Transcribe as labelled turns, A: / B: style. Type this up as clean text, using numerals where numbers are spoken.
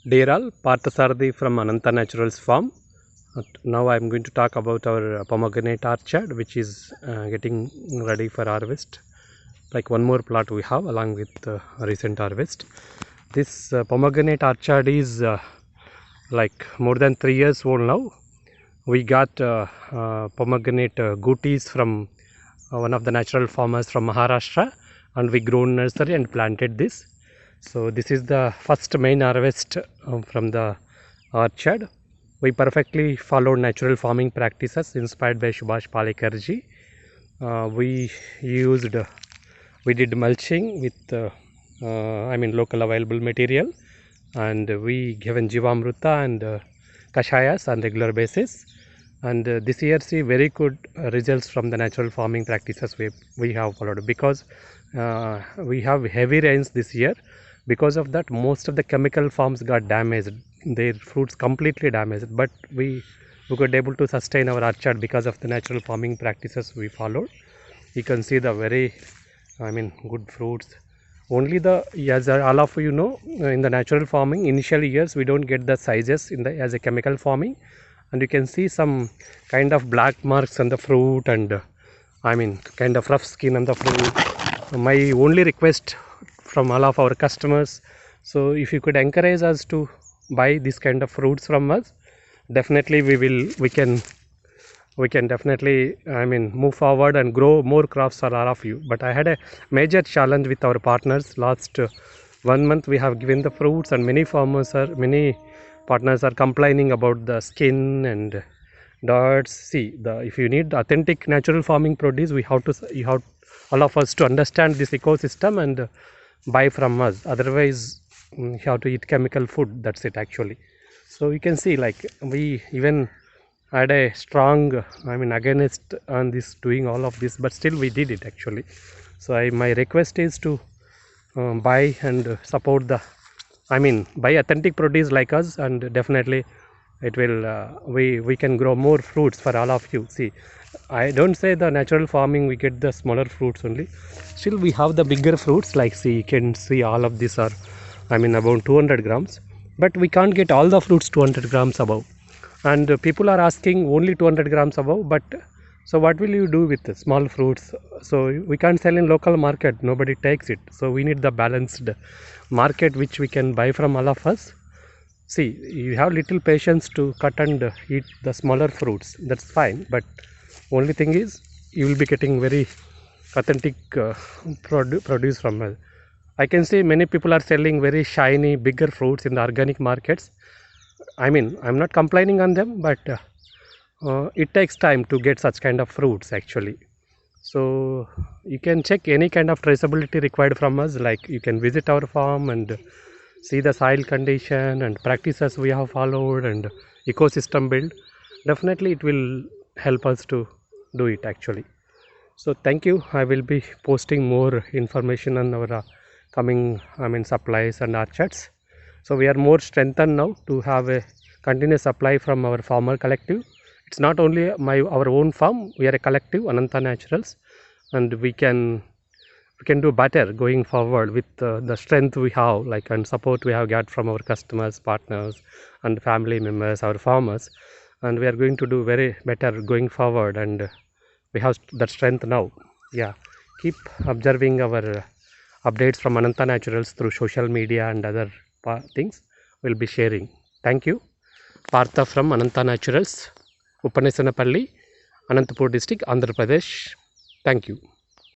A: Dear all, Parthasarathi from Ananta Naturals Farm. Now I am going to talk about our pomegranate orchard, which is getting ready for harvest. Like one more plot we have along with recent harvest. This pomegranate orchard is like more than 3 years old now. We got pomegranate gooties from one of the natural farmers from Maharashtra, and we grown nursery and planted this. So this is the first main harvest from the orchard. We perfectly followed natural farming practices inspired by Subhash Palekarji. We did mulching with local available material, and we given Jivamruta and Kashayas on regular basis. And this year see very good results from the natural farming practices we have followed, because we have heavy rains this year. Because of that, most of the chemical farms got damaged, their fruits completely damaged, but we could able to sustain our orchard because of the natural farming practices we followed. You can see the very good fruits. Only as all of you know, in the natural farming initial years we don't get the sizes as a chemical farming, and you can see some kind of black marks on the fruit, and kind of rough skin on the fruit. My only request from all of our customers, so if you could encourage us to buy this kind of fruits from us, definitely we can definitely move forward and grow more crops for all of you. But I had a major challenge with our partners. Last 1 month we have given the fruits, and many partners are complaining about the skin and dirt. See, if you need authentic natural farming produce, you have all of us to understand this ecosystem and buy from us. Otherwise you have to eat chemical food, that's it actually. So you can see, like, we even had a strong against on this doing all of this, but still we did it actually. So my request is to buy and support the buy authentic produce like us, and definitely it will we can grow more fruits for all of you. See, I don't say the natural farming we get the smaller fruits only, still we have the bigger fruits. Like, see, you can see all of these are about 200 grams, but we can't get all the fruits 200 grams above, and people are asking only 200 grams above. But so what will you do with the small fruits? So we can't sell in local market, nobody takes it. So we need the balanced market which we can buy from all of us. See, you have little patience to cut and eat the smaller fruits, that's fine, but only thing is you will be getting very authentic produce from us. I can see many people are selling very shiny bigger fruits in the organic markets. I'm not complaining on them, but it takes time to get such kind of fruits actually. So you can check any kind of traceability required from us, like you can visit our farm and see the soil condition and practices we have followed and ecosystem build. Definitely it will help us to do it actually. So thank you. I will be posting more information on our coming supplies and orchards. So we are more strengthened now to have a continuous supply from our farmer collective. It's not only our own farm, we are a collective, Ananta Naturals, and we can do better going forward with the strength we have, like, and support we have got from our customers, partners and family members, our farmers, and we are going to do very better going forward, and we have that strength now. Yeah, keep observing our updates from Ananta Naturals through social media and other things we'll be sharing. Thank you. Partha from Ananta Naturals, Upanesanapalli, Anantapur district, Andhra Pradesh. Thank you.